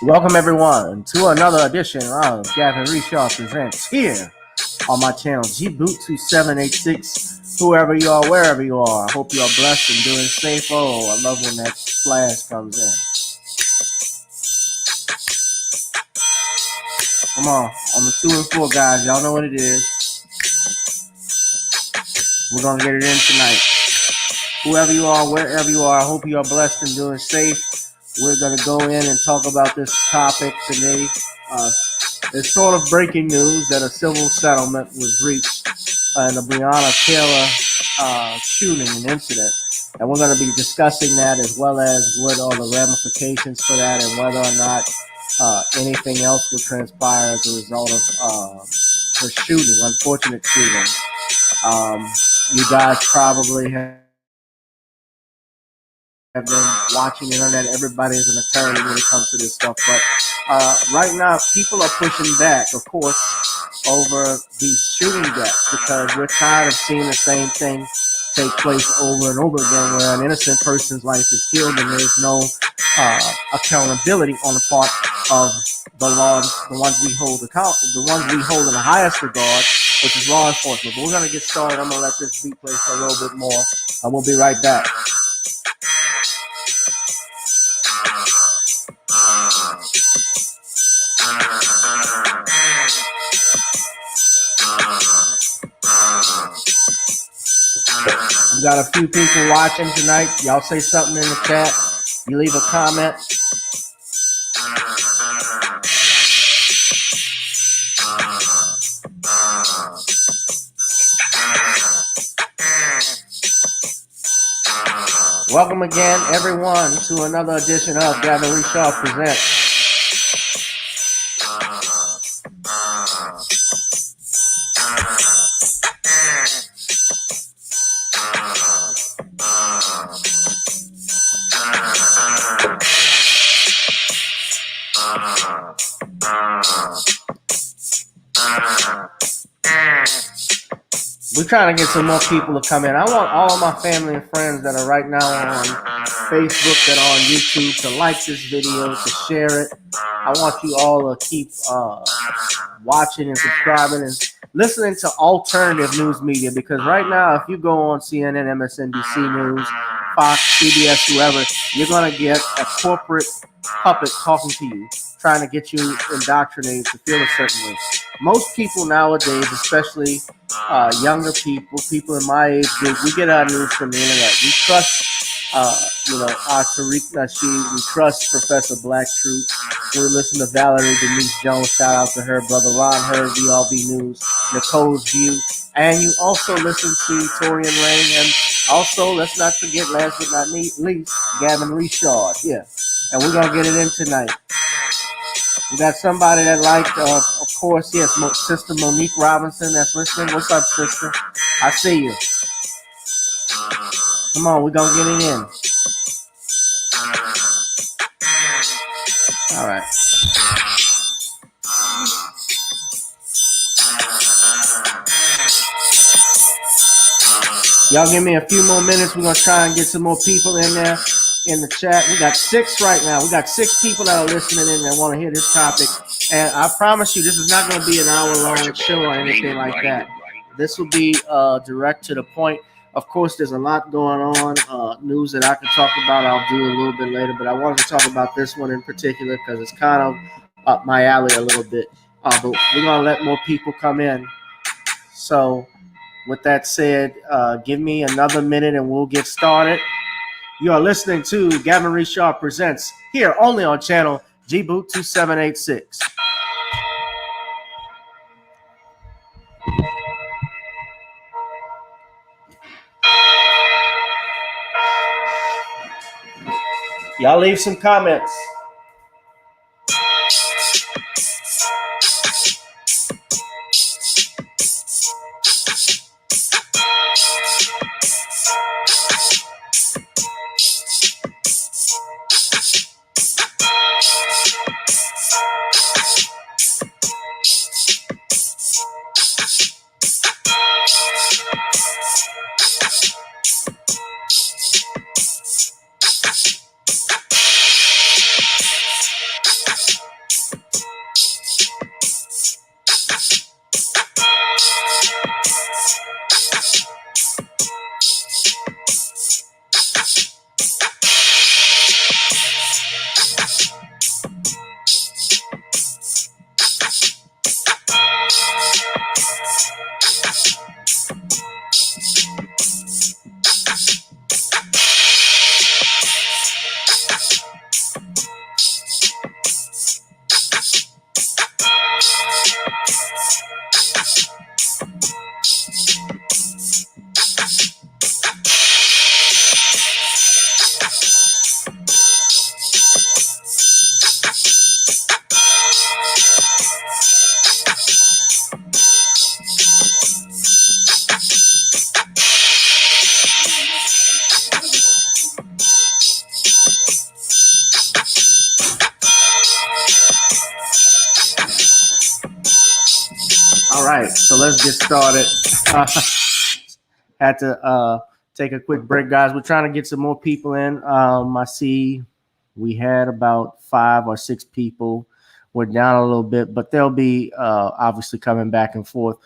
Welcome everyone to another edition of GavinRichardEsq Presents here on my channel GBoot2786. Whoever you are, wherever you are, I hope you are blessed and doing safe. Oh, I love when that flash comes in. Come on the 2 and 4 guys, y'all know what it is. We're gonna get it in tonight. Whoever you are, wherever you are, I hope you are blessed and doing safe. We're going to go in and talk about this topic today. It's sort of breaking news that a civil settlement was reached in the Breonna Taylor shooting and incident. And we're going to be discussing that, as well as what are the ramifications for that and whether or not anything else will transpire as a result of her shooting, unfortunate shooting. You guys probably have been watching the internet. Everybody's an attorney when it comes to this stuff, but right now people are pushing back, of course, over these shooting deaths, because we're tired of seeing the same thing take place over and over again, where an innocent person's life is killed and there's no accountability on the part of the law, the ones we hold in the highest regard, which is law enforcement. But we're going to get started. I'm going to let this beat play for a little bit more, and we'll be right back. We got a few people watching tonight. Y'all say something in the chat. You leave a comment. Welcome again, everyone, to another edition of GavinRichardEsq Presents. We're trying to get some more people to come in. I want all of my family and friends that are right now on Facebook, that are on YouTube, to like this video, to share it. I want you all to keep watching and subscribing and listening to alternative news media, because right now, if you go on CNN, MSNBC News, Fox, CBS, whoever, you're going to get a corporate puppet talking to you, trying to get you indoctrinated to feel a certain way. Most people nowadays, especially younger people in my age group, we get our news from the internet. We trust, our Tariq Nasheed. We trust Professor Black Truth. We listen to Valerie Denise Jones. Shout out to her. Brother Ron Hurd, VRB News. Nicole's View. And you also listen to Torian Rain. And also, let's not forget, last but not least, Gavin Richard. Yeah. And we're going to get it in tonight. We got somebody that liked, of course, yes, Sister Monique Robinson that's listening. What's up, sister? I see you. Come on, we're going to get it in. All right. Y'all give me a few more minutes. We're going to try and get some more people in there in the chat. We got 6 right now. We got 6 people that are listening in that want to hear this topic. And I promise you, this is not going to be an hour-long show or anything like that. This will be direct to the point. Of course, there's a lot going on, news that I can talk about. I'll do a little bit later, but I wanted to talk about this one in particular because it's kind of up my alley a little bit. But we're going to let more people come in. So with that said, give me another minute and we'll get started. You are listening to GavinRichardEsq Presents here only on channel GBoot2786. Y'all leave some comments. So let's get started. Had to take a quick break, guys. We're trying to get some more people in. I see we had about 5 or 6 people. We're down a little bit, but they'll be obviously coming back and forth.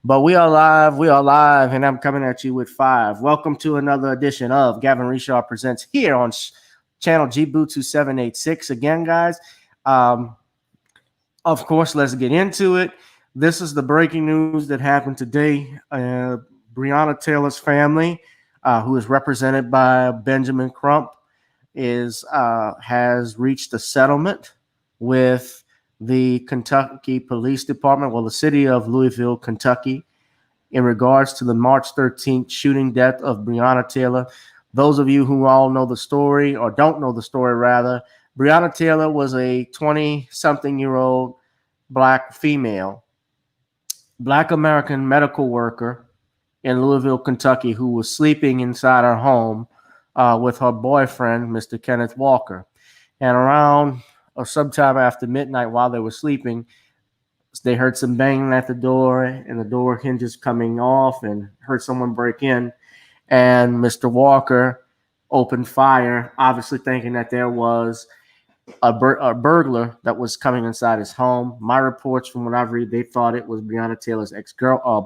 But we are live, and I'm coming at you with 5. Welcome to another edition of Gavin Richard Presents here on channel GBootu 786. Again, guys, of course, let's get into it. This is the breaking news that happened today. Breonna Taylor's family, who is represented by Benjamin Crump, has reached a settlement with the Kentucky Police Department, the city of Louisville, Kentucky, in regards to the March 13th shooting death of Breonna Taylor. Those of you who all know the story, or don't know the story rather, Breonna Taylor was a 20-something-year-old Black female, Black American medical worker in Louisville, Kentucky, who was sleeping inside her home with her boyfriend, Mr. Kenneth Walker. And around or sometime after midnight, while they were sleeping, they heard some banging at the door, and the door hinges coming off, and heard someone break in. And Mr. Walker opened fire, obviously thinking that there was a burglar that was coming inside his home. My reports, from what I've read, they thought it was Breonna Taylor's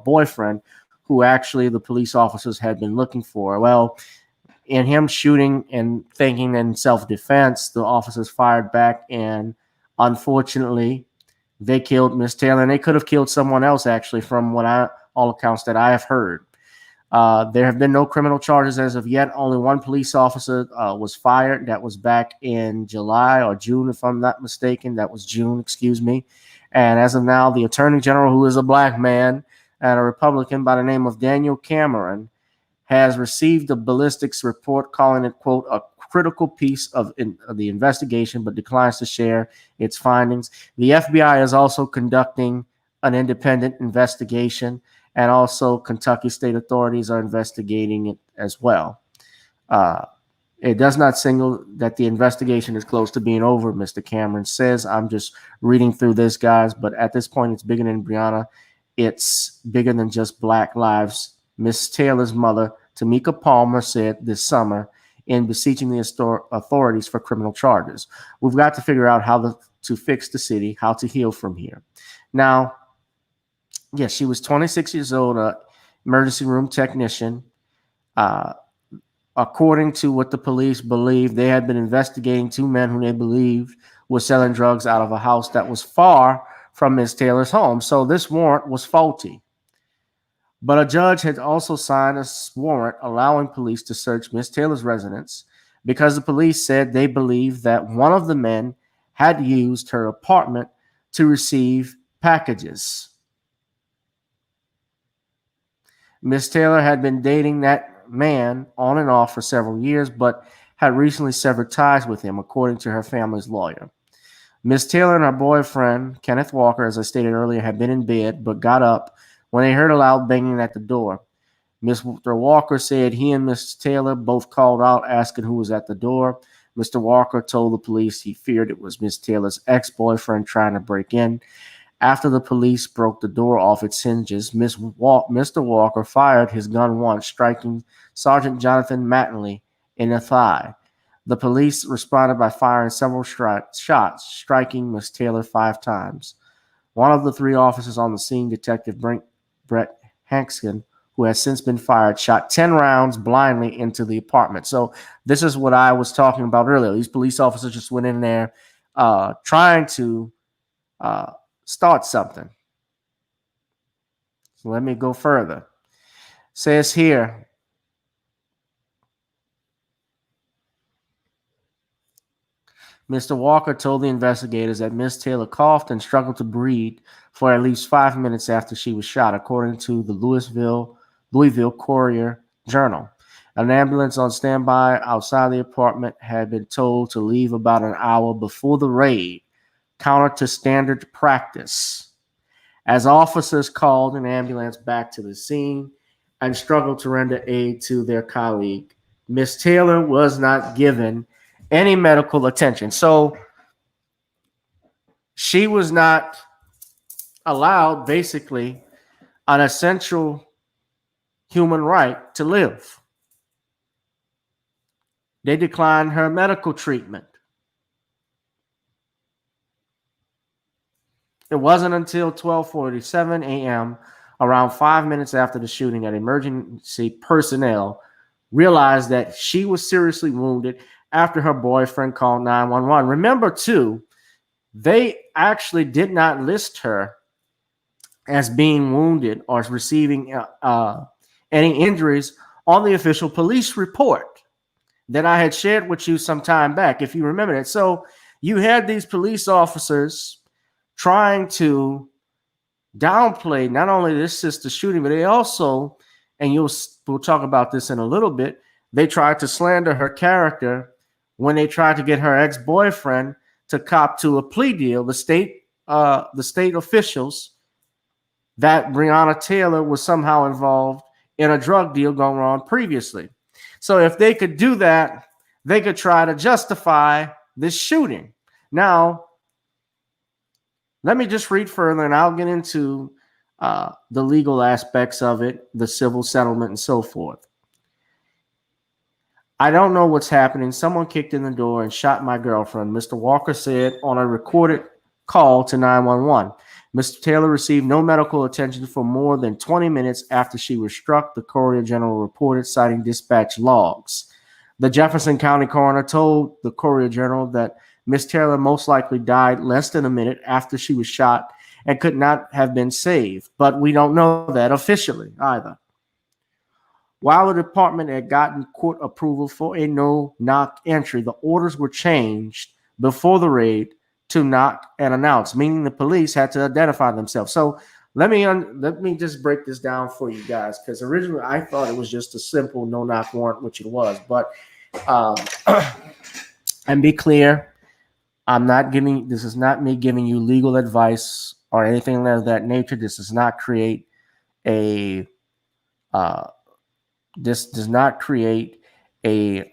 boyfriend, who actually the police officers had been looking for. Well, in him shooting and thinking in self-defense, the officers fired back, and unfortunately, they killed Miss Taylor, and they could have killed someone else, actually, from all accounts that I have heard. There have been no criminal charges as of yet. Only one police officer was fired. That was back in July or June, if I'm not mistaken. That was June, excuse me. And as of now, the Attorney General, who is a Black man and a Republican by the name of Daniel Cameron, has received a ballistics report calling it, quote, a critical piece of the investigation, but declines to share its findings. The FBI is also conducting an independent investigation, and also Kentucky state authorities are investigating it as well. It does not signal that the investigation is close to being over, Mr. Cameron says. I'm just reading through this, guys, but at this point, it's bigger than Breonna. It's bigger than just Black lives. Miss Taylor's mother, Tamika Palmer, said this summer in beseeching the authorities for criminal charges. We've got to figure out how to fix the city, how to heal from here. Now, yes, she was 26 years old, an emergency room technician. According to what the police believed, they had been investigating 2 men who they believed were selling drugs out of a house that was far from Miss Taylor's home. So this warrant was faulty. But a judge had also signed a warrant allowing police to search Miss Taylor's residence because the police said they believed that one of the men had used her apartment to receive packages. Miss Taylor had been dating that man on and off for several years, but had recently severed ties with him, according to her family's lawyer. Miss Taylor and her boyfriend, Kenneth Walker, as I stated earlier, had been in bed but got up when they heard a loud banging at the door. Mr. Walker said he and Miss Taylor both called out, asking who was at the door. Mr. Walker told the police he feared it was Miss Taylor's ex-boyfriend trying to break in. After the police broke the door off its hinges, Mr. Walker fired his gun once, striking Sergeant Jonathan Mattingly in the thigh. The police responded by firing several shots, striking Miss Taylor 5 times. One of the 3 officers on the scene, Detective Brett Hankskin, who has since been fired, shot 10 rounds blindly into the apartment. So this is what I was talking about earlier. These police officers just went in there trying to start something. So let me go further. It says here, Mr. Walker told the investigators that Miss Taylor coughed and struggled to breathe for at least 5 minutes after she was shot, according to the Louisville Courier Journal. An ambulance on standby outside the apartment had been told to leave about an hour before the raid, counter to standard practice. As officers called an ambulance back to the scene and struggled to render aid to their colleague, Miss Taylor was not given any medical attention. So she was not allowed, basically, an essential human right to live. They declined her medical treatment. It wasn't until 12:47 a.m., around 5 minutes after the shooting, that emergency personnel realized that she was seriously wounded after her boyfriend called 911. Remember, too, they actually did not list her as being wounded or receiving any injuries on the official police report that I had shared with you some time back, if you remember it. So you had these police officers trying to downplay not only this sister shooting, but they also, and we'll talk about this in a little bit, they tried to slander her character when they tried to get her ex-boyfriend to cop to a plea deal. The state officials, that Breonna Taylor was somehow involved in a drug deal going on previously. So if they could do that, they could try to justify this shooting. Now, let me just read further, and I'll get into the legal aspects of it, the civil settlement, and so forth. I don't know what's happening. Someone kicked in the door and shot my girlfriend, Mr. Walker said on a recorded call to 911. Mr. Taylor received no medical attention for more than 20 minutes after she was struck, the Courier General reported, citing dispatch logs. The Jefferson County coroner told the Courier General that Ms. Taylor most likely died less than a minute after she was shot and could not have been saved, but we don't know that officially either. While the department had gotten court approval for a no-knock entry, the orders were changed before the raid to knock and announce, meaning the police had to identify themselves. So let me just break this down for you guys, because originally I thought it was just a simple no-knock warrant, which it was. But and be clear, this is not me giving you legal advice or anything of that nature. This does not create an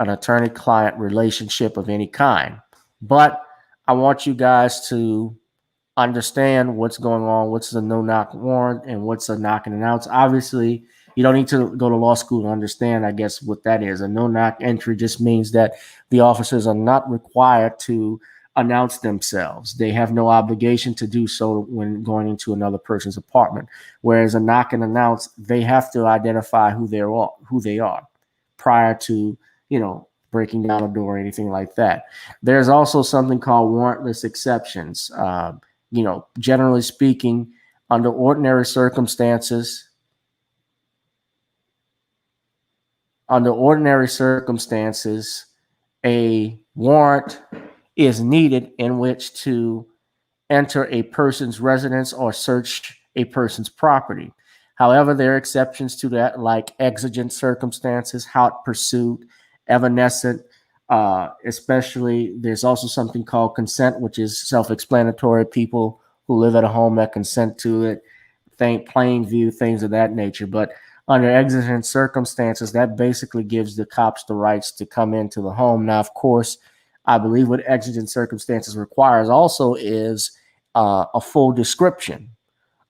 attorney-client relationship of any kind. But I want you guys to understand what's going on, what's a no-knock warrant, and what's a knock and announce. Obviously, you don't need to go to law school to understand, I guess, what that is. A no-knock entry just means that the officers are not required to announce themselves. They have no obligation to do so when going into another person's apartment. Whereas a knock and announce, they have to identify who they are prior to, breaking down a door or anything like that. There's also something called warrantless exceptions. Generally speaking, under ordinary circumstances, a warrant is needed in which to enter a person's residence or search a person's property. However, there are exceptions to that, like exigent circumstances, hot pursuit, evanescent, especially there's also something called consent, which is self-explanatory. People who live at a home that consent to it, plain view, things of that nature. But under exigent circumstances, that basically gives the cops the rights to come into the home. Now, of course, I believe what exigent circumstances requires also is a full description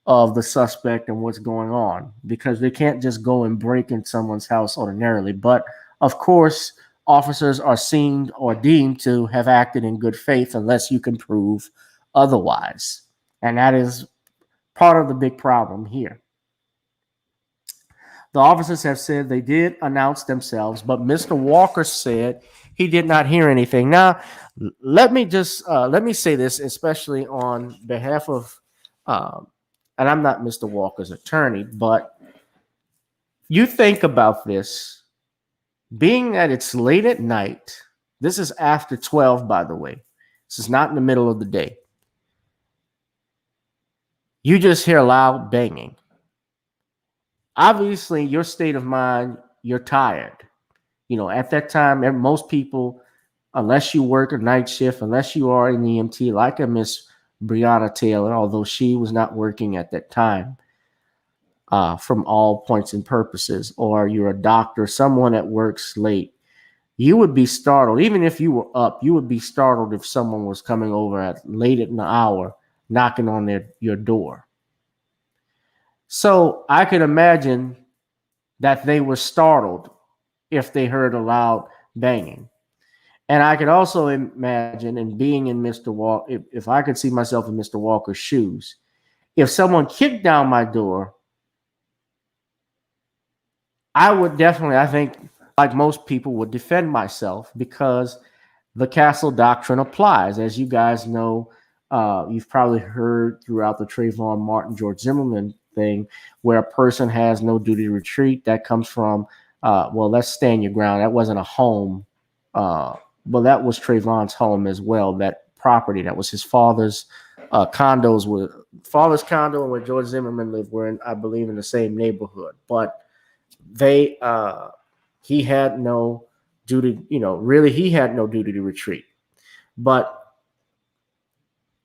of the suspect and what's going on, because they can't just go and break in someone's house ordinarily. But of course, officers are seen or deemed to have acted in good faith unless you can prove otherwise. And that is part of the big problem here. The officers have said they did announce themselves, but Mr. Walker said he did not hear anything. Now, let me say this, especially on behalf of, and I'm not Mr. Walker's attorney, but you think about this. Being that it's late at night, this is after 12, by the way. This is not in the middle of the day. You just hear loud banging. Obviously, your state of mind, you're tired. At that time, most people, unless you work a night shift, unless you are an EMT, like a Miss Breonna Taylor, although she was not working at that time, from all points and purposes, or you're a doctor, someone that works late, you would be startled. Even if you were up, you would be startled if someone was coming over late at an hour, knocking on your door. So I could imagine that they were startled if they heard a loud banging. And I could also imagine, and being in Mr. Walker, if I could see myself in Mr. Walker's shoes, if someone kicked down my door, I would definitely, I think, like most people, would defend myself because the castle doctrine applies. As you guys know, you've probably heard throughout the Trayvon Martin, George Zimmerman thing, where a person has no duty to retreat. That comes from, well, let's stand your ground. That wasn't a home. Well, that was Trayvon's home as well. That property, that was his father's condos, were father's condo, and where George Zimmerman lived were, in, I believe, in the same neighborhood. But they, he had no duty, really, he had no duty to retreat. But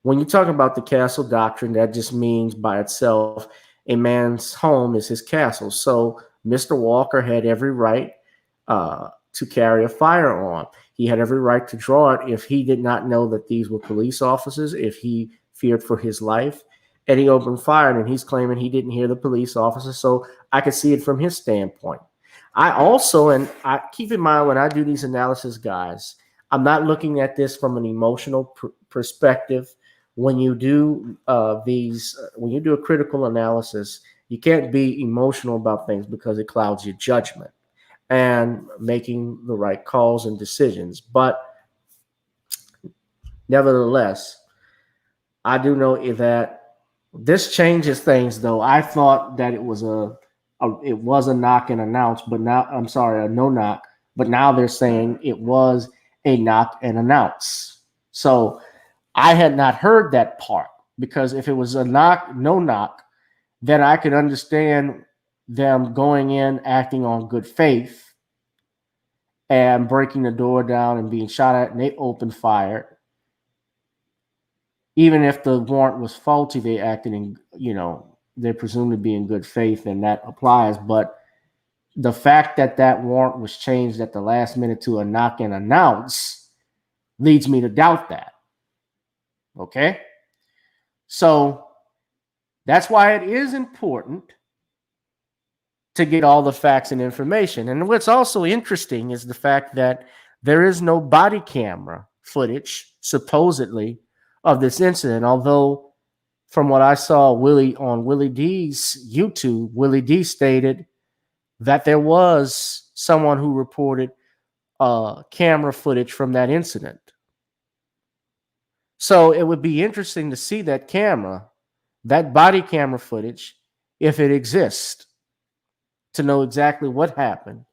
when you talk about the castle doctrine, that just means by itself, a man's home is his castle. So Mr. Walker had every right to carry a firearm. He had every right to draw it if he did not know that these were police officers, if he feared for his life. And he opened fire, and he's claiming he didn't hear the police officer. So I could see it from his standpoint. I also, and I keep in mind when I do these analysis, guys, I'm not looking at this from an emotional perspective. When you do when you do a critical analysis, you can't be emotional about things because it clouds your judgment and making the right calls and decisions. But nevertheless, I do know that this changes things, though. I thought that it was a knock and announce, but now I'm sorry, a no knock. But now they're saying it was a knock and announce. So I had not heard that part, because if it was a knock, no knock, then I could understand them going in, acting on good faith, and breaking the door down and being shot at, and they opened fire. Even if the warrant was faulty, they acted in, they're presumed to be in good faith, and that applies. But the fact that that warrant was changed at the last minute to a knock and announce leads me to doubt that. Okay? So that's why it is important to get all the facts and information. And what's also interesting is the fact that there is no body camera footage, supposedly, of this incident. Although, from what I saw on Willie D's YouTube, Willie D stated that there was someone who reported camera footage from that incident. So it would be interesting to see that camera, that body camera footage, if it exists, to know exactly what happened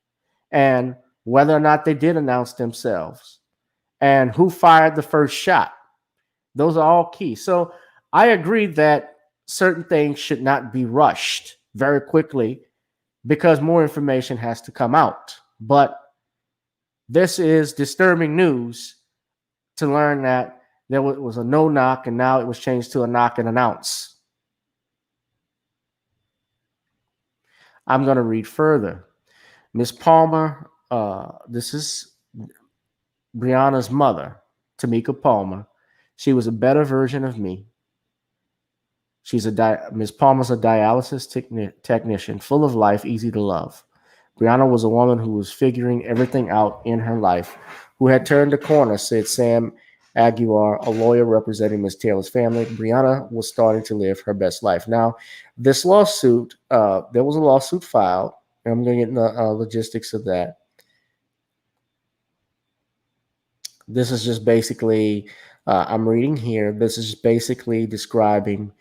and whether or not they did announce themselves and who fired the first shot. Those are all key. So I agree that certain things should not be rushed very quickly because more information has to come out. But this is disturbing news to learn that there was a no knock, and now it was changed to a knock and announce. I'm going to read further. Miss Palmer, this is Breonna's mother, Tamika Palmer. She was a better version of me. Miss Palmer's a dialysis technician, full of life, easy to love. Breonna was a woman who was figuring everything out in her life, who had turned a corner, said Sam Aguiar, a lawyer representing Miss Taylor's family. Breonna was starting to live her best life. Now, this lawsuit, there was a lawsuit filed, and I'm going to get into the logistics of that. This is just basically, I'm reading here, this is basically describing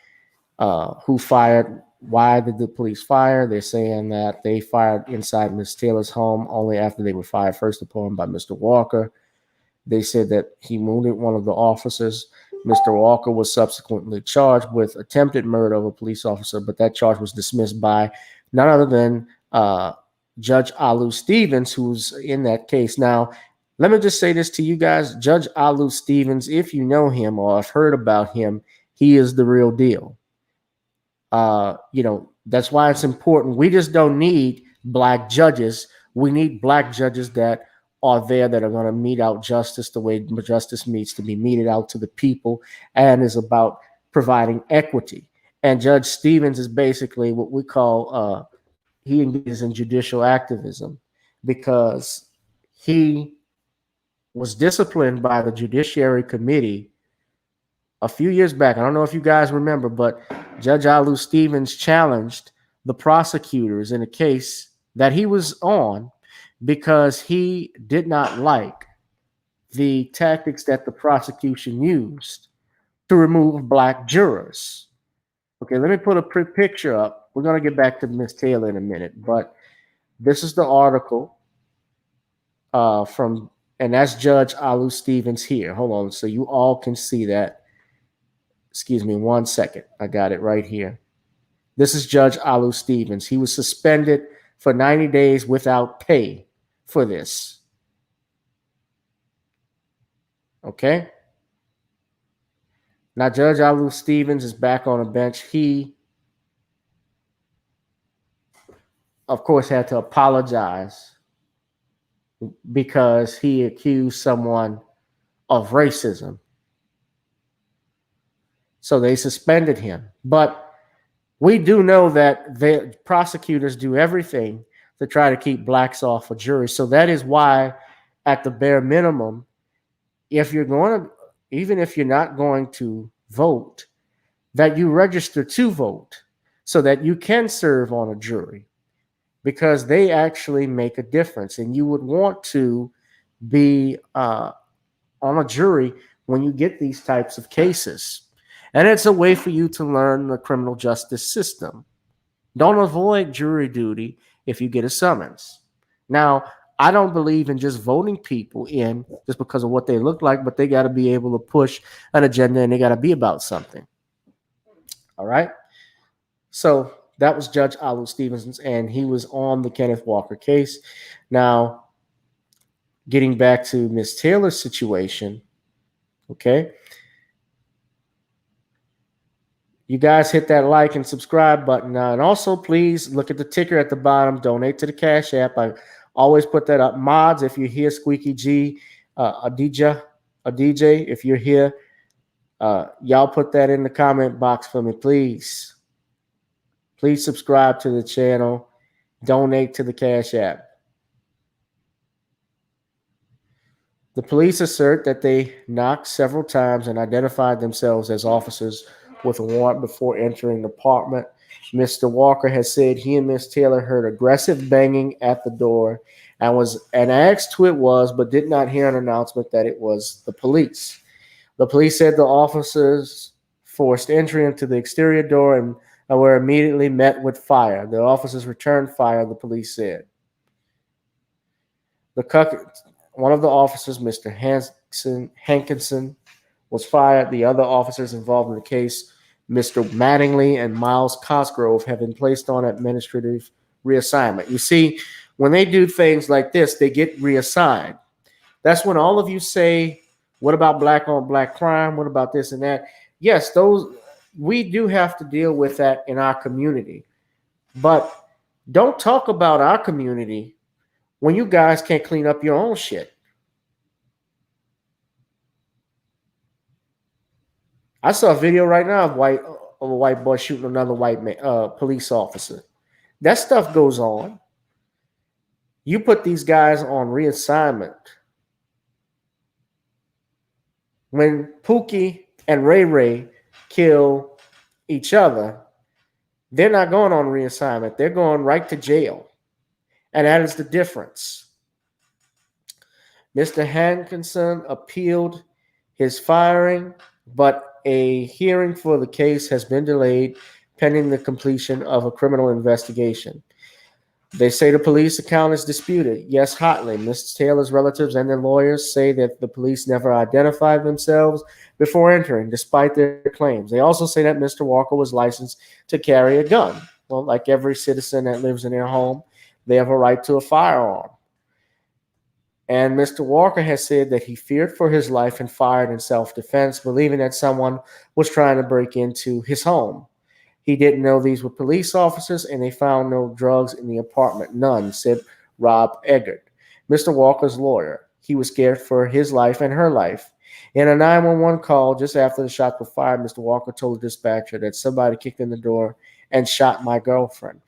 who fired, why did the police fire. They're saying that they fired inside Miss Taylor's home only after they were fired first upon by Mr. Walker. They said that he wounded one of the officers. Mr. Walker was subsequently charged with attempted murder of a police officer, but that charge was dismissed by none other than Judge Alu Stevens, who's in that case. Now, let me just say this to you guys. Judge Alu Stevens, if you know him or have heard about him, he is the real deal. That's why it's important. We just don't need black judges. We need black judges that are there, that are going to mete out justice the way justice needs to be meted out to the people, and is about providing equity. And Judge Stevens is basically what we call he engages in judicial activism because he was disciplined by the Judiciary Committee a few years back. I don't know if you guys remember, but Judge Alu Stevens challenged the prosecutors in a case that he was on because he did not like the tactics that the prosecution used to remove black jurors. Okay, let me put a picture up. We're going to get back to Miss Taylor in a minute, but this is the article from, and that's Judge Alu Stevens here. Hold on, so you all can see that. Excuse me 1 second. I got it right here. This is Judge Alu Stevens. He was suspended for 90 days without pay for this. Okay? Now, Judge Alu Stevens is back on a bench. He, of course, had to apologize because he accused someone of racism. So they suspended him. But we do know that the prosecutors do everything to try to keep blacks off a jury. So that is why, at the bare minimum, if you're going to, even if you're not going to vote, that you register to vote so that you can serve on a jury, because they actually make a difference. And you would want to be on a jury when you get these types of cases. And it's a way for you to learn the criminal justice system. Don't avoid jury duty if you get a summons. Now, I don't believe in just voting people in just because of what they look like, but they got to be able to push an agenda and they got to be about something. All right? So that was Judge Alu Stevens, and he was on the Kenneth Walker case. Now, getting back to Miss Taylor's situation, okay? You guys hit that like and subscribe button. And also, please look at the ticker at the bottom. Donate to the Cash App. I always put that up. Mods, if you're here, Squeaky G, a DJ, if you're here, y'all put that in the comment box for me, please. Please subscribe to the channel. Donate to the Cash App. The police assert that they knocked several times and identified themselves as officers with a warrant before entering the apartment. Mr. Walker has said he and Miss Taylor heard aggressive banging at the door and asked who it was, but did not hear an announcement that it was the police. The police said the officers forced entry into the exterior door and were immediately met with fire. The officers returned fire, the police said. One of the officers, Mr. Hankinson, was fired. The other officers involved in the case, Mr. Mattingly and Miles Cosgrove, have been placed on administrative reassignment. You see, when they do things like this, they get reassigned. That's when all of you say, what about black on black crime? What about this and that? Yes, we do have to deal with that in our community. But don't talk about our community when you guys can't clean up your own shit. I saw a video right now of a white boy shooting another white police officer. That stuff goes on. You put these guys on reassignment. When Pookie and Ray Ray kill each other, they're not going on reassignment. They're going right to jail. And that is the difference. Mr. Hankinson appealed his firing, but a hearing for the case has been delayed pending the completion of a criminal investigation. They say the police account is disputed. Yes, hotly. Ms. Taylor's relatives and their lawyers say that the police never identified themselves before entering, despite their claims. They also say that Mr. Walker was licensed to carry a gun. Well, like every citizen that lives in their home, they have a right to a firearm. And Mr. Walker has said that he feared for his life and fired in self-defense, believing that someone was trying to break into his home. He didn't know these were police officers, and they found no drugs in the apartment. None, said Rob Eggert, Mr. Walker's lawyer. He was scared for his life and her life. In a 911 call just after the shots were fired, Mr. Walker told the dispatcher that somebody kicked in the door and shot my girlfriend.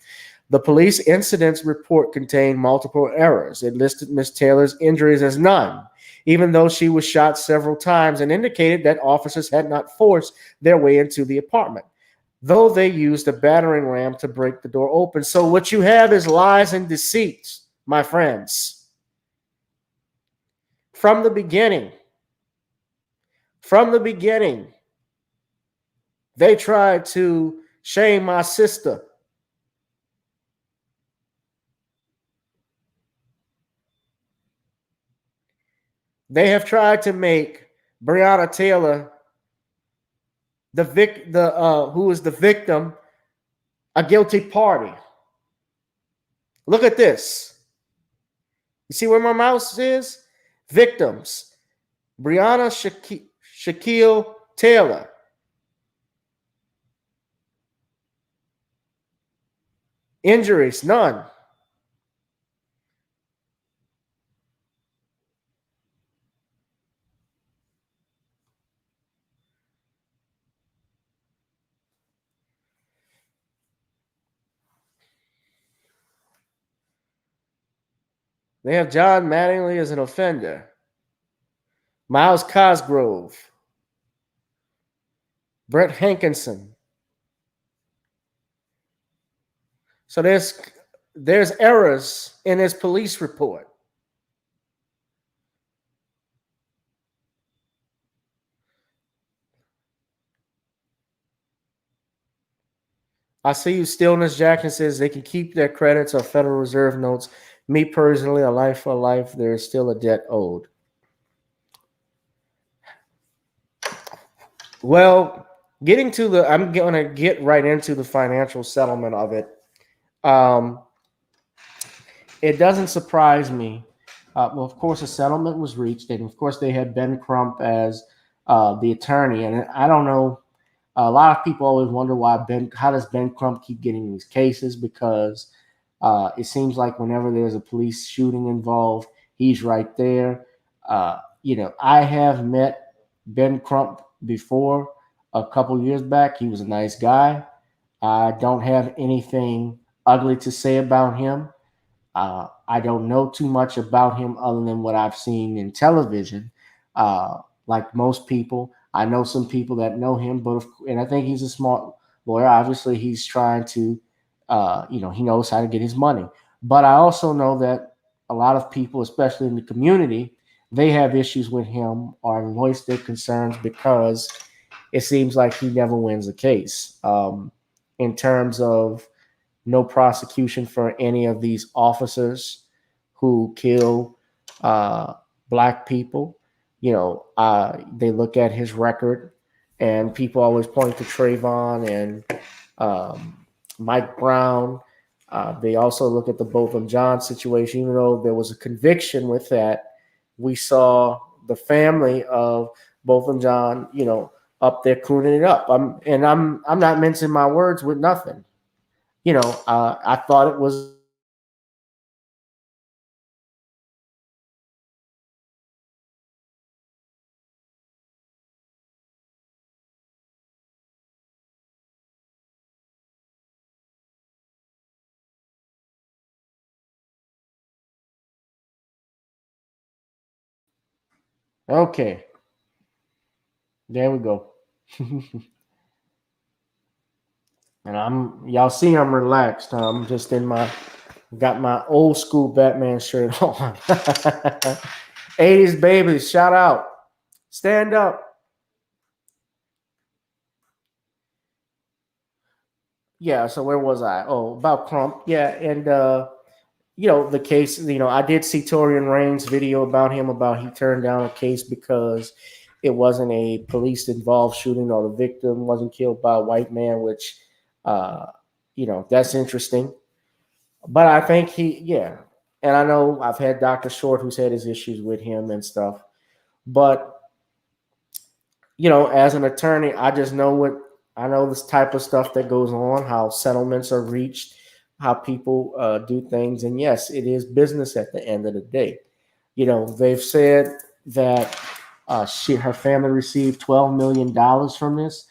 The police incidents report contained multiple errors. It listed Ms. Taylor's injuries as none, even though she was shot several times, and indicated that officers had not forced their way into the apartment, though they used a battering ram to break the door open. So what you have is lies and deceit, my friends. From the beginning, they tried to shame my sister. They have tried to make Breonna Taylor, who is the victim, a guilty party. Look at this. You see where my mouse is? Victims. Breonna Shaquille Taylor. Injuries, none. They have John Mattingly as an offender. Miles Cosgrove. Brett Hankinson. So there's errors in his police report. I see you, Stillness Jackson says they can keep their credits or Federal Reserve notes. Me personally, a life for life, there is still a debt owed. Well, I'm going to get right into the financial settlement of it. It doesn't surprise me. Well, of course, a settlement was reached, and of course, they had Ben Crump as the attorney. And I don't know. A lot of people always wonder how does Ben Crump keep getting these cases? Because it seems like whenever there's a police shooting involved, he's right there. I have met Ben Crump before a couple years back. He was a nice guy. I don't have anything ugly to say about him. I don't know too much about him other than what I've seen in television. Like most people, I know some people that know him, and I think he's a smart lawyer. Obviously, he's trying to, he knows how to get his money. But I also know that a lot of people, especially in the community, they have issues with him or voice their concerns because it seems like he never wins a case. In terms of no prosecution for any of these officers who kill black people. They look at his record, and people always point to Trayvon and Mike Brown. They also look at the Botham Jean situation, even though there was a conviction with that. We saw the family of Botham Jean, up there crooning it up. I'm not mincing my words with nothing. I thought it was okay. There we go. And y'all see I'm relaxed. I'm just got my old school Batman shirt on. 80s babies, shout out. Stand up. Yeah, so where was I? Oh, about Crump. Yeah, and the case, I did see Torian Rain's video about him, about he turned down a case because it wasn't a police involved shooting or the victim wasn't killed by a white man, which, that's interesting. But I think yeah. And I know I've had Dr. Short who's had his issues with him and stuff. But, as an attorney, I know this type of stuff that goes on, how settlements are reached, how people do things. And yes, it is business at the end of the day. They've said that Her family received $12 million from this.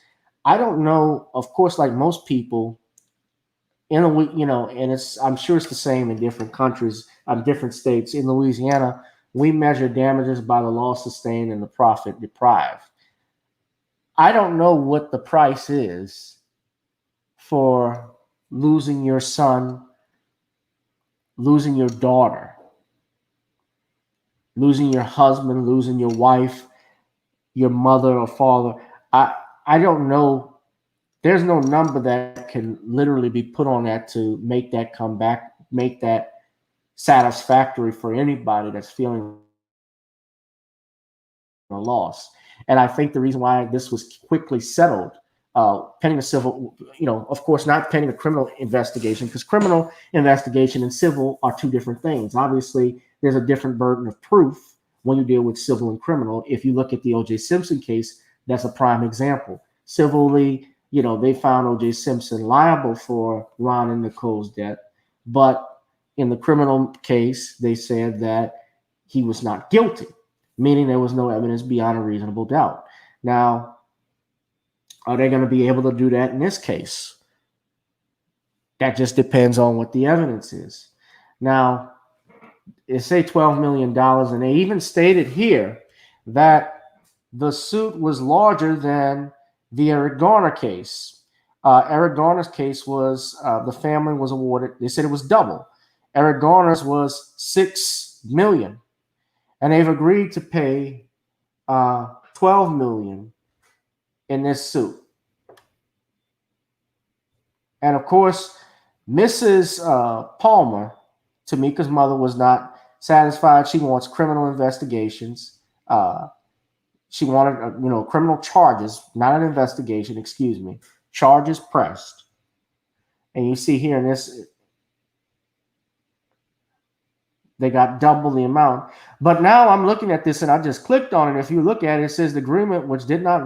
I don't know. Of course, like most people, in a and I'm sure it's the same in different countries, different states. In Louisiana, we measure damages by the loss sustained and the profit deprived. I don't know what the price is for losing your son, losing your daughter, losing your husband, losing your wife, your mother or father. I don't know. There's no number that can literally be put on that to make that come back, make that satisfactory for anybody that's feeling a loss. And I think the reason why this was quickly settled, pending a civil, of course, not pending a criminal investigation, because criminal investigation and civil are two different things. Obviously, there's a different burden of proof when you deal with civil and criminal. If you look at the O.J. Simpson case, that's a prime example. Civilly, they found O.J. Simpson liable for Ron and Nicole's death, but in the criminal case, they said that he was not guilty, meaning there was no evidence beyond a reasonable doubt. Now, are they going to be able to do that in this case? That just depends on what the evidence is. Now, they say $12 million, and they even stated here that the suit was larger than the Eric Garner case. Eric Garner's case was, the family was awarded, they said it was double. Eric Garner's was $6 million, and they've agreed to pay $12 million in this suit. And of course, Mrs. Palmer, Tamika's mother, was not satisfied. She wants criminal investigations. She wanted, criminal charges, not an investigation, excuse me, charges pressed. And you see here in this, they got double the amount. But now I'm looking at this and I just clicked on it. If you look at it, it says the agreement, which did not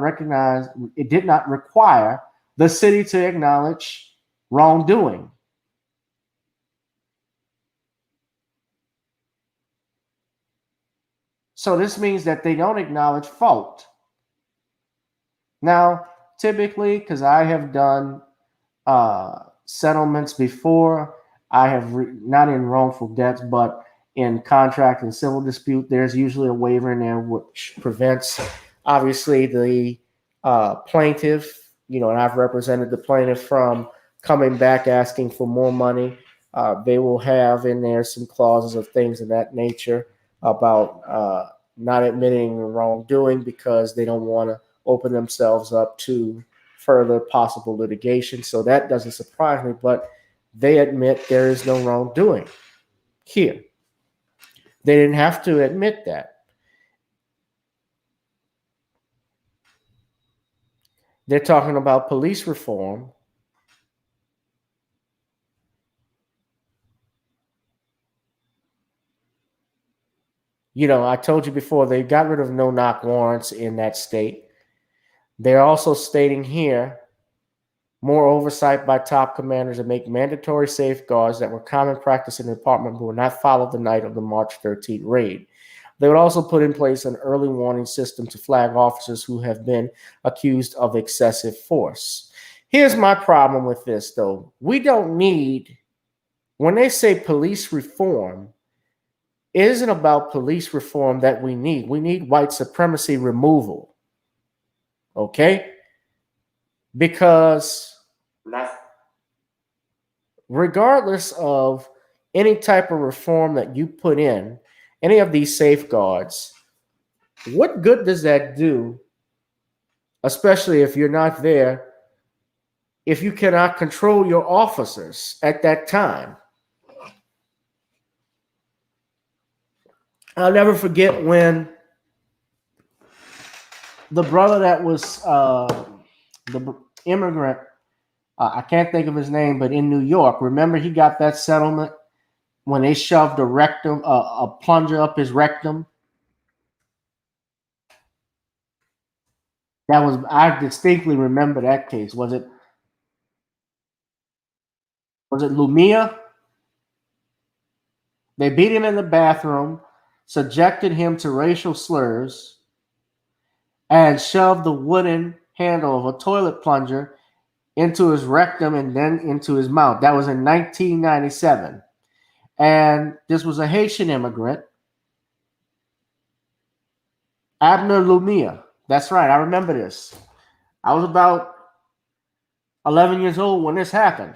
require the city to acknowledge wrongdoing. So this means that they don't acknowledge fault. Now, typically, because I have done settlements before, I have not in wrongful debts, but in contract and civil dispute, there's usually a waiver in there which prevents, obviously, the plaintiff, and I've represented the plaintiff from coming back asking for more money. They will have in there some clauses of things of that nature about not admitting wrongdoing because they don't want to open themselves up to further possible litigation. So that doesn't surprise me, but they admit there is no wrongdoing here. They didn't have to admit that. They're talking about police reform. I told you before, they got rid of no-knock warrants in that state. They're also stating here, more oversight by top commanders and make mandatory safeguards that were common practice in the department but were not followed the night of the March 13th raid. They would also put in place an early warning system to flag officers who have been accused of excessive force. Here's my problem with this, though. We don't need, when they say police reform, it isn't about police reform that we need. We need white supremacy removal. Okay? Because regardless of any type of reform that you put in, any of these safeguards, what good does that do, especially if you're not there, if you cannot control your officers at that time? I'll never forget when the brother that was the immigrant, I can't think of his name, but in New York, remember he got that settlement when they shoved a plunger up his rectum? I distinctly remember that case. Was it Lumia? They beat him in the bathroom, subjected him to racial slurs, and shoved the wooden handle of a toilet plunger into his rectum and then into his mouth. That was in 1997. And this was a Haitian immigrant, Abner Lumia. That's right, I remember this. I was about 11 years old when this happened.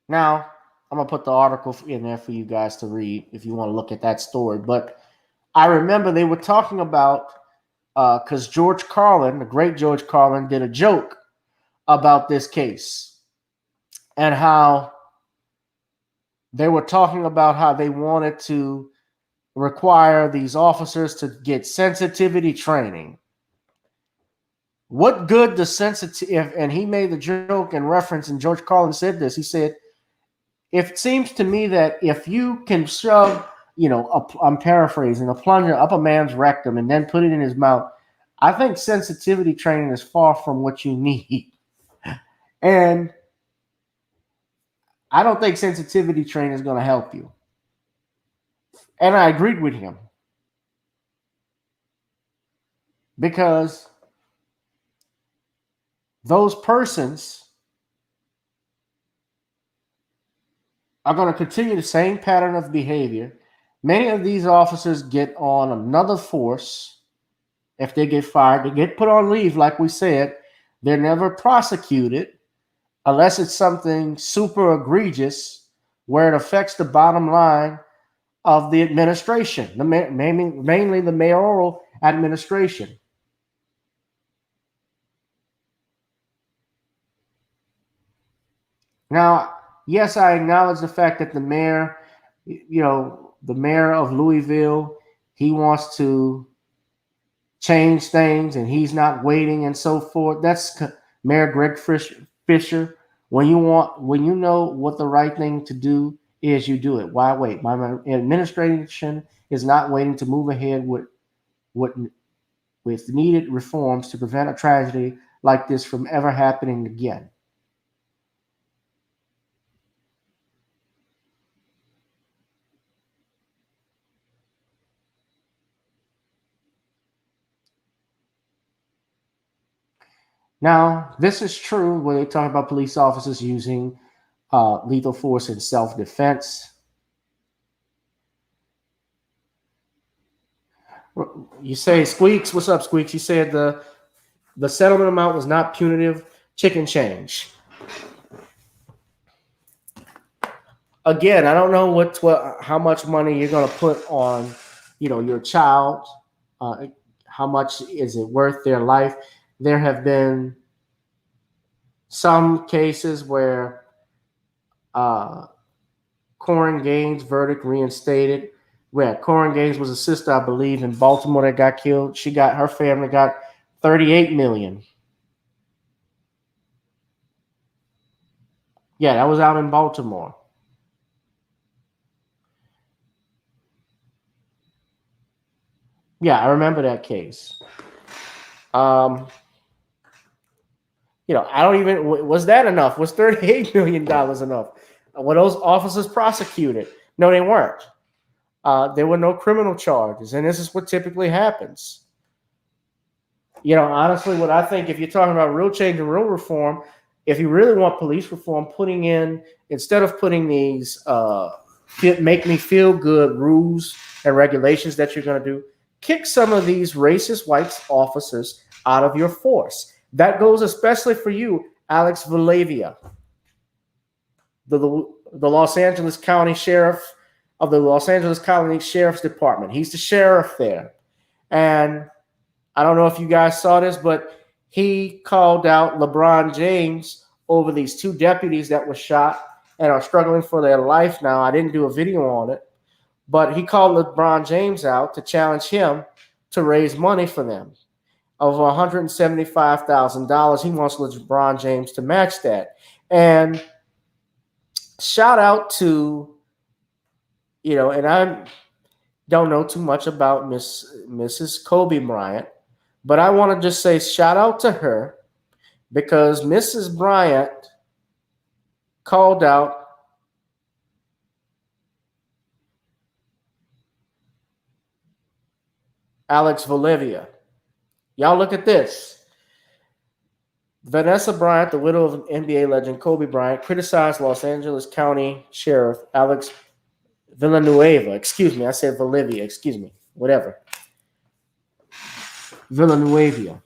Now, I'm going to put the article in there for you guys to read if you want to look at that story. But I remember they were talking about, because George Carlin, the great George Carlin, did a joke about this case and how they were talking about how they wanted to require these officers to get sensitivity training. What good does sensitivity, and he made the joke and reference, and George Carlin said this, he said, it seems to me that if you can shove, I'm paraphrasing, a plunger up a man's rectum and then put it in his mouth, I think sensitivity training is far from what you need. And I don't think sensitivity training is going to help you. And I agreed with him. Because those persons are going to continue the same pattern of behavior. Many of these officers get on another force. If they get fired, they get put on leave, like we said. They're never prosecuted unless it's something super egregious where it affects the bottom line of the administration, mainly the mayoral administration. Now, yes, I acknowledge the fact that the mayor, the mayor of Louisville, he wants to change things and he's not waiting and so forth. That's Mayor Greg Fisher. When you know what the right thing to do is, you do it. Why wait? My administration is not waiting to move ahead with needed reforms to prevent a tragedy like this from ever happening again. Now, this is true when they talk about police officers using lethal force in self-defense. You say, Squeaks, what's up, Squeaks? You said the settlement amount was not punitive chicken change. Again, I don't know how much money you're going to put on, your child. How much is it worth their life? There have been some cases where Corin Gaines' verdict reinstated, where Corin Gaines was a sister, I believe, in Baltimore that got killed. Her family got $38 million. Yeah, that was out in Baltimore. Yeah, I remember that case. I don't even, was that enough? Was $38 million enough? Were those officers prosecuted? No, they weren't. There were no criminal charges, and this is what typically happens. Honestly, what I think, if you're talking about real change and real reform, if you really want police reform, instead of putting these make me feel good rules and regulations that you're going to do, kick some of these racist white officers out of your force. That goes especially for you, Alex Valavia, the Los Angeles County Sheriff of the Los Angeles County Sheriff's Department. He's the sheriff there. And I don't know if you guys saw this, but he called out LeBron James over these two deputies that were shot and are struggling for their life now. I didn't do a video on it, but he called LeBron James out to challenge him to raise money for them of $175,000. He wants LeBron James to match that. And shout out to, and I don't know too much about Mrs. Kobe Bryant, but I want to just say shout out to her, because Mrs. Bryant called out Alex Bolivia. Y'all look at this. Vanessa Bryant, the widow of NBA legend Kobe Bryant, criticized Los Angeles County Sheriff Alex Villanueva. Excuse me, I said Bolivia. Excuse me. Whatever. Villanueva.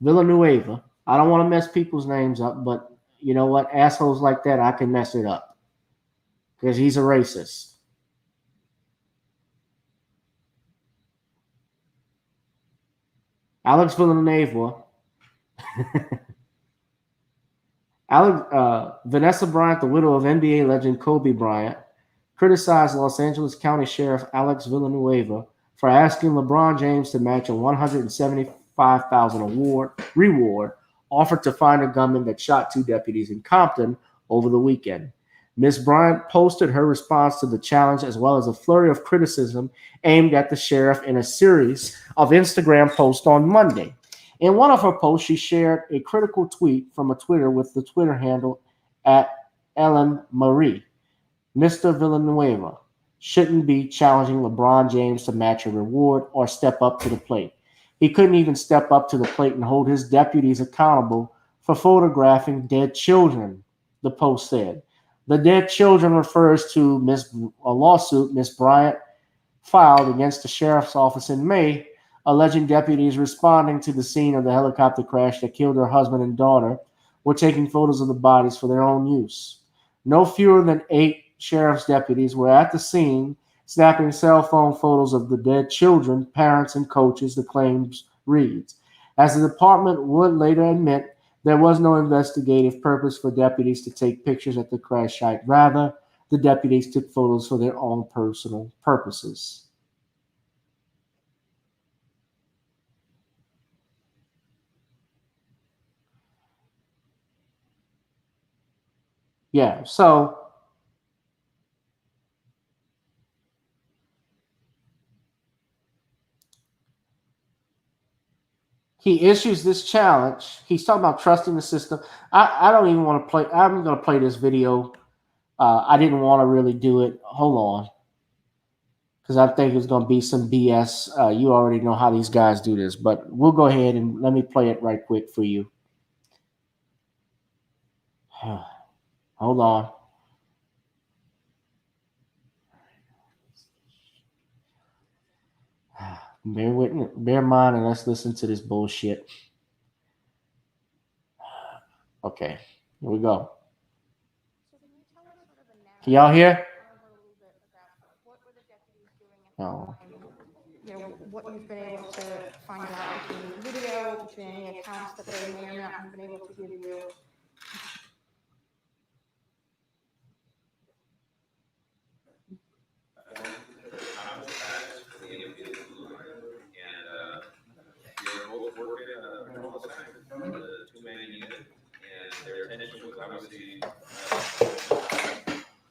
Villanueva. I don't want to mess people's names up, but you know what? Assholes like that, I can mess it up. Because he's a racist. Alex Villanueva. Vanessa Bryant, the widow of NBA legend Kobe Bryant, criticized Los Angeles County Sheriff Alex Villanueva for asking LeBron James to match a $175,000 reward offered to find a gunman that shot two deputies in Compton over the weekend. Ms. Bryant posted her response to the challenge as well as a flurry of criticism aimed at the sheriff in a series of Instagram posts on Monday. In one of her posts, she shared a critical tweet from a Twitter with the Twitter handle at Ellen Marie. Mr. Villanueva shouldn't be challenging LeBron James to match a reward or step up to the plate. He couldn't even step up to the plate and hold his deputies accountable for photographing dead children, the post said. The dead children refers to a lawsuit Ms. Bryant filed against the sheriff's office in May, alleging deputies responding to the scene of the helicopter crash that killed her husband and daughter were taking photos of the bodies for their own use. No fewer than 8 sheriff's deputies were at the scene, snapping cell phone photos of the dead children, parents, and coaches, the claims reads. As the department would later admit, there was no investigative purpose for deputies to take pictures at the crash site. Rather, the deputies took photos for their own personal purposes. Yeah, so he issues this challenge. He's talking about trusting the system. I don't even want to play. I'm going to play this video. I didn't want to really do it. Hold on. Because I think it's going to be some BS. You already know how these guys do this. But we'll go ahead and let me play it right quick for you. Hold on. Bear in mind and let's listen to this bullshit. Okay, here we go. Can y'all hear? No. What you've been able to find out between the video, between any accounts that they may or may not have been able to give you. Both working patrol assignment, the two-man unit, and their intention was obviously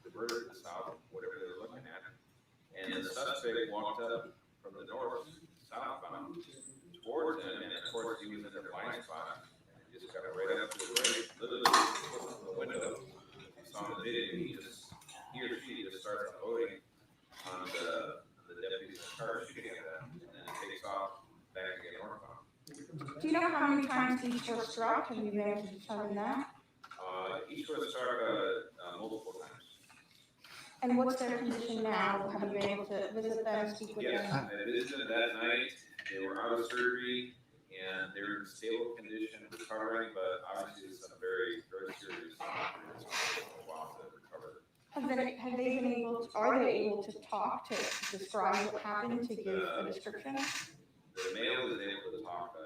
the murder in the south, whatever they were looking at. And the suspect walked up from the north, southbound, towards them, and of course he was in their blind spot. And he just got right up to the right, literally from the window. If you saw the video, he or she just starts unloading on the deputy's car, shooting at them, and then takes off back again northbound. Do you know how many times each was struck? Have you been able to determine that? Each was struck multiple times. And what's their condition now? Have you been able to visit them, speak with them? Yes, I visited that night. They were out of surgery and they were in stable condition, recovering, but obviously some very, very serious injuries. While to recover. Have they been able to, are they able to talk, to describe what happened, to give a description? The male is able to talk.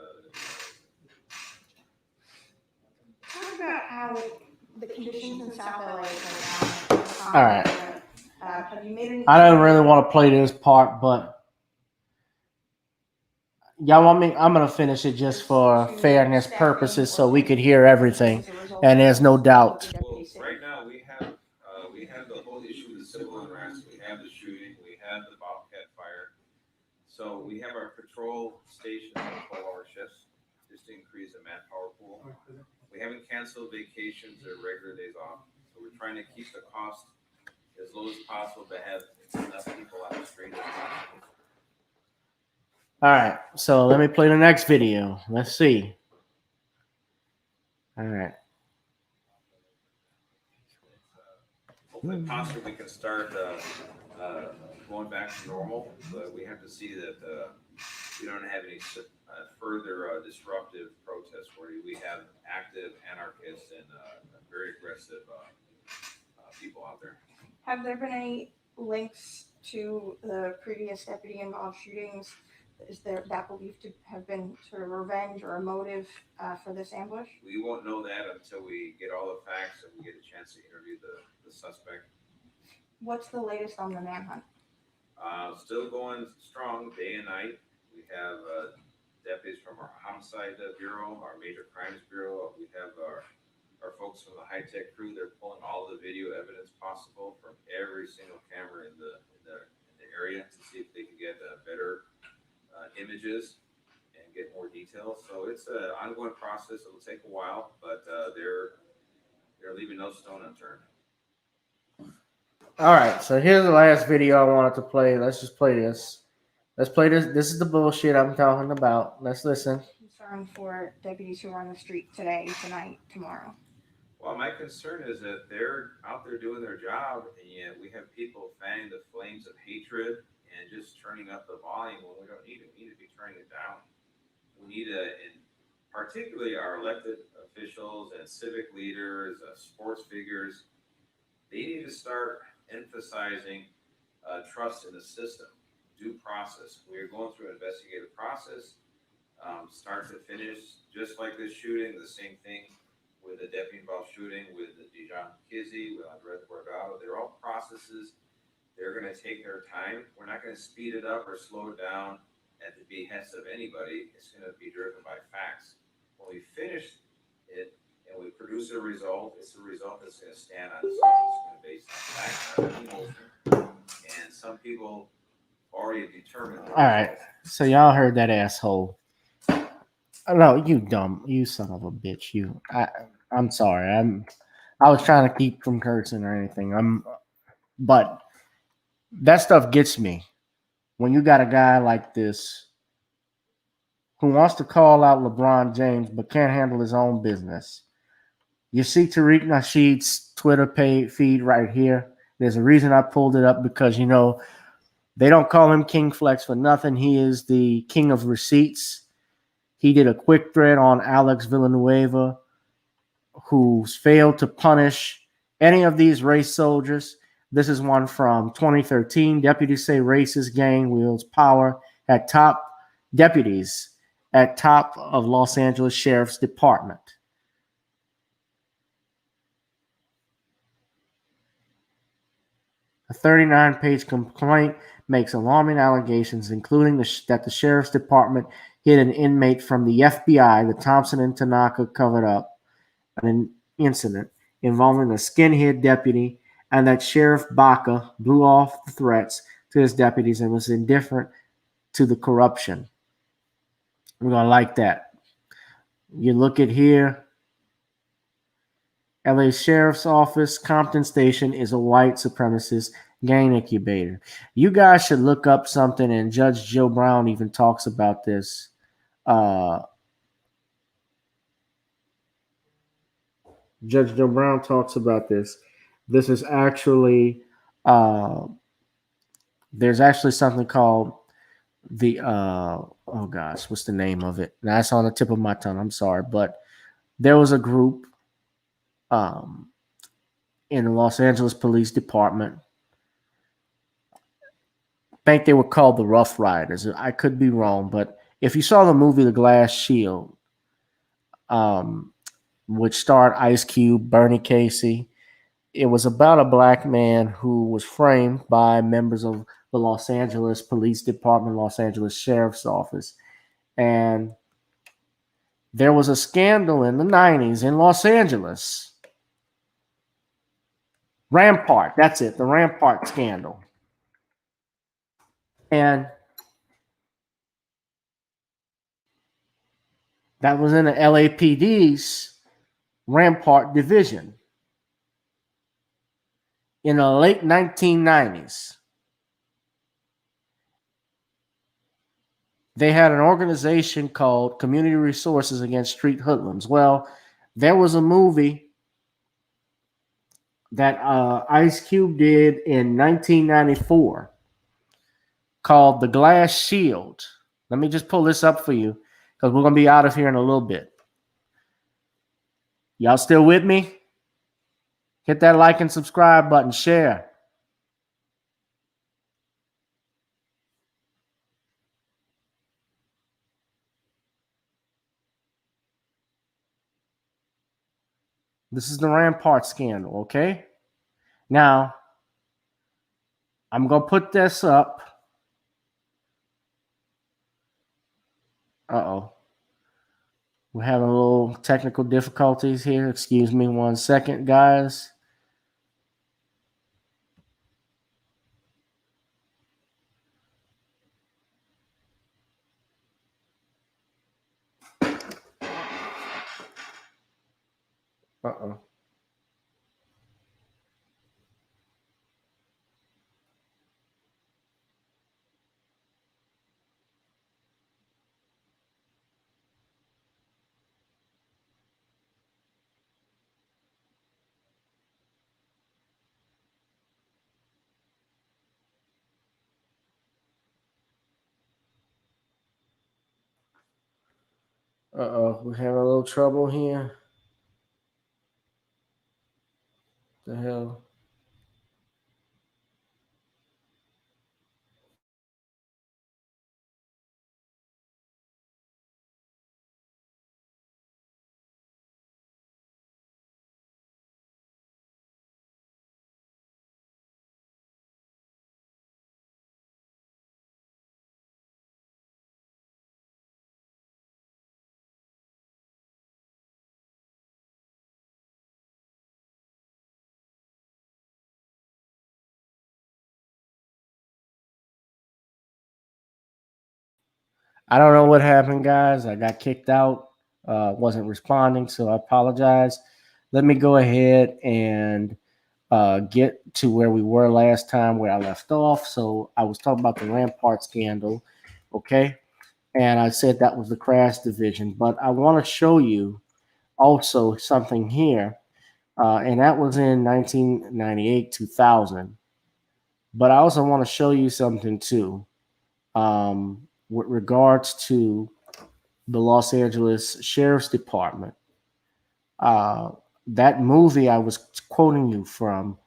Talk about how the conditions in South LA right now. All right. Have you made any? I don't really want to play this part, but y'all want me? I'm going to finish it just for fairness purposes so we could hear everything. And there's no doubt. Well, right now we have the whole issue with the civil unrest. We have the shooting. We have the Bobcat fire. So we have our patrol station on 12-hour shifts just to increase the manpower pool. We haven't canceled vacations or regular days off. So we're trying to keep the cost as low as possible to have enough people on the street as possible. All right, so let me play the next video. Let's see. All right. Hopefully, possibly we can start going back to normal, but we have to see that we don't have any further disruptive protests where we have active anarchists and very aggressive people out there. Have there been any links to the previous deputy involved shootings? Is there that believed to have been sort of revenge or a motive for this ambush? We won't know that until we get all the facts and we get a chance to interview the suspect. What's the latest on the manhunt? Still going strong day and night. We have deputies from our homicide bureau, our major crimes bureau. We have our folks from the high-tech crew. They're pulling all the video evidence possible from every single camera in the area to see if they can get better images and get more details. So it's an ongoing process. It'll take a while, but they're leaving no stone unturned. All right, so here's the last video I wanted to play. Let's just play this. Let's play this. This is the bullshit I'm talking about. Let's listen. Concern for deputies who are on the street today, tonight, tomorrow. Well, my concern is that they're out there doing their job, and yet we have people fanning the flames of hatred and just turning up the volume when we don't need it. We need to be turning it down. We need and particularly our elected officials and civic leaders, sports figures, they need to start emphasizing trust in the system, due process. We are going through an investigative process, start to finish, just like this shooting, the same thing with the deputy involved shooting, with the Dijon Kizzy, with Andres Borgado. They're all processes. They're going to take their time. We're not going to speed it up or slow it down at the behest of anybody. It's going to be driven by facts. When we finish it and we produce a result, it's a result that's going to stand on its own. It's going to be based on facts, not emotion. And some people already determined. All right, so y'all heard that asshole. No, you dumb, you son of a bitch. I'm sorry. I was trying to keep from cursing or anything. But that stuff gets me. When you got a guy like this who wants to call out LeBron James but can't handle his own business. You see Tariq Nasheed's Twitter feed right here. There's a reason I pulled it up because, you know, they don't call him King Flex for nothing. He is the king of receipts. He did a quick thread on Alex Villanueva, who's failed to punish any of these race soldiers. This is one from 2013. Deputies say racist gang wields power at top deputies at top of Los Angeles Sheriff's Department. A 39-page complaint makes alarming allegations, including that the Sheriff's Department hid an inmate from the FBI, the Thompson and Tanaka covered up an incident involving a skinhead deputy, and that Sheriff Baca blew off the threats to his deputies and was indifferent to the corruption. We're going to like that. You look at here. LA Sheriff's Office, Compton Station is a white supremacist gang incubator. You guys should look up something, and Judge Joe Brown even talks about this. Judge Joe Brown talks about this. This is actually, there's actually something called the, oh gosh, what's the name of it? That's on the tip of my tongue. I'm sorry. But there was a group in the Los Angeles Police Department. I think they were called the Rough Riders. I could be wrong, but if you saw the movie The Glass Shield, which starred Ice Cube, Bernie Casey, it was about a black man who was framed by members of the Los Angeles Police Department, Los Angeles Sheriff's Office. And there was a scandal in the 90s in Los Angeles. Rampart, that's it, the Rampart scandal. And that was in the LAPD's Rampart division in the late 1990s. they had an organization called Community Resources Against Street Hoodlums. Well, there was a movie that Ice Cube did in 1994 called The Glass Shield. Let me just pull this up for you because we're going to be out of here in a little bit. Y'all still with me? Hit that like and subscribe button. Share. This is the Rampart scandal, okay? Now, I'm going to put this up. Uh-oh. We're having a little technical difficulties here. Excuse me 1 second, guys. Uh-oh. Uh-oh. We're having a little trouble here. The hell? I don't know what happened, guys. I got kicked out. Wasn't responding, so I apologize. Let me go ahead and get to where we were last time, where I left off. So I was talking about the Rampart scandal, okay? And I said that was the crash division. But I want to show you also something here, and that was in 1998, 2000. But I also want to show you something too, with regards to the Los Angeles Sheriff's Department. Uh, that movie I was quoting you from,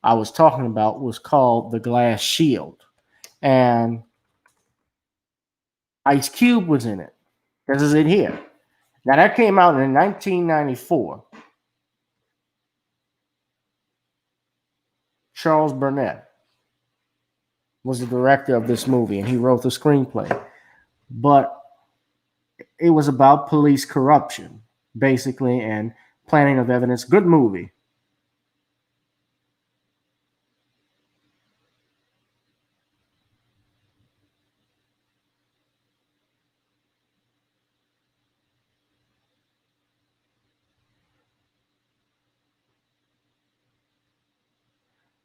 I was talking about, was called The Glass Shield. And Ice Cube was in it. This is it here. Now, that came out in 1994. Charles Burnett was the director of this movie, and he wrote the screenplay. But it was about police corruption, basically, and planting of evidence. Good movie.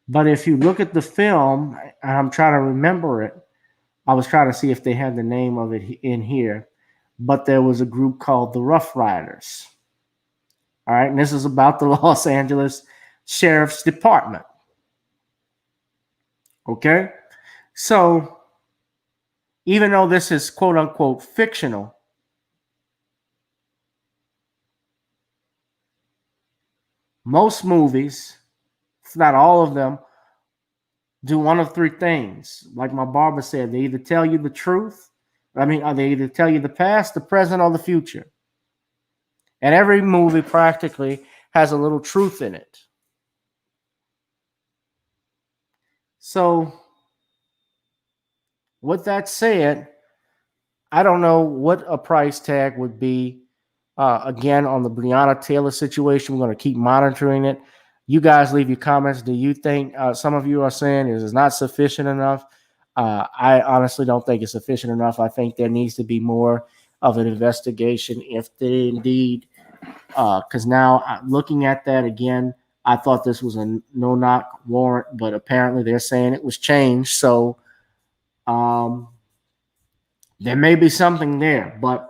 But if you look at the film, and I'm trying to remember it, I was trying to see if they had the name of it in here, but there was a group called the Rough Riders. All right, and this is about the Los Angeles Sheriff's Department. Okay, so even though this is quote unquote fictional, most movies, if not all of them, do one of three things. Like my barber said, they either tell you the truth, they either tell you the past, the present, or the future. And every movie practically has a little truth in it. So, with that said, I don't know what a price tag would be. Again, on the Breonna Taylor situation, we're going to keep monitoring it. You guys leave your comments. Do you think some of you are saying it is not sufficient enough? I honestly don't think it's sufficient enough. I think there needs to be more of an investigation if they indeed, because now looking at that again, I thought this was a no-knock warrant, but apparently they're saying it was changed. So, there may be something there. But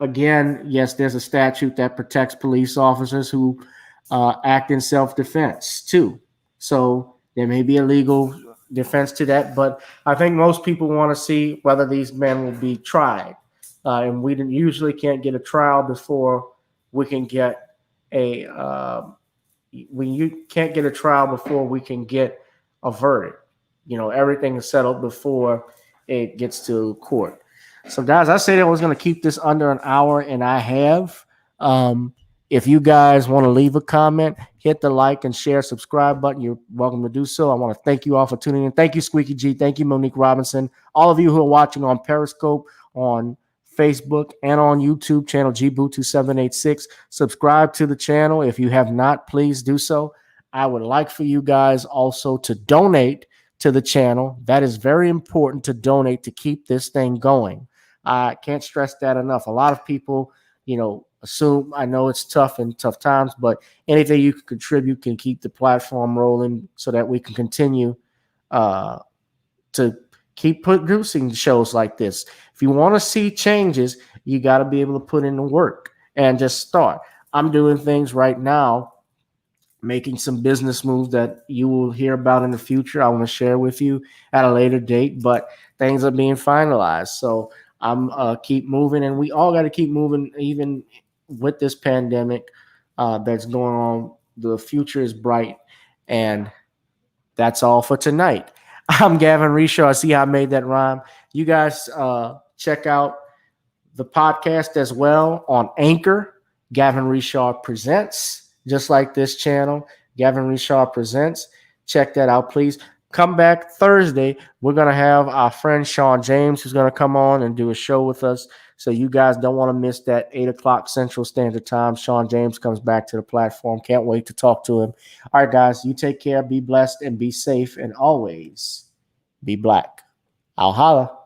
again, yes, there's a statute that protects police officers who act in self-defense too. So there may be a legal defense to that. But I think most people want to see whether these men will be tried. And we usually can't get a trial before we can get a when you can't get a trial before we can get a verdict. Everything is settled before it gets to court. So, guys, I said I was going to keep this under an hour, and I have. If you guys want to leave a comment, hit the like and share, subscribe button. You're welcome to do so. I want to thank you all for tuning in. Thank you, Squeaky G. Thank you, Monique Robinson. All of you who are watching on Periscope, on Facebook, and on YouTube channel GBoo2786. Subscribe to the channel. If you have not, please do so. I would like for you guys also to donate to the channel. That is very important, to donate to keep this thing going. I can't stress that enough. A lot of people, assume, I know it's tough in tough times, but anything you can contribute can keep the platform rolling so that we can continue to keep producing shows like this. If you want to see changes, you got to be able to put in the work and just start. I'm doing things right now, making some business moves that you will hear about in the future. I want to share with you at a later date, but things are being finalized. So I'm keep moving, and we all got to keep moving, even with this pandemic that's going on. The future is bright, and that's all for tonight. I'm Gavin Richard. I see how I made that rhyme. You guys check out the podcast as well on Anchor. Gavin Richard Presents, just like this channel. Gavin Richard Presents. Check that out, please. Come back Thursday. We're going to have our friend Sean James, who's going to come on and do a show with us. So you guys don't want to miss that 8 o'clock Central Standard Time. Sean James comes back to the platform. Can't wait to talk to him. All right, guys, you take care. Be blessed and be safe, and always be black. I'll holla.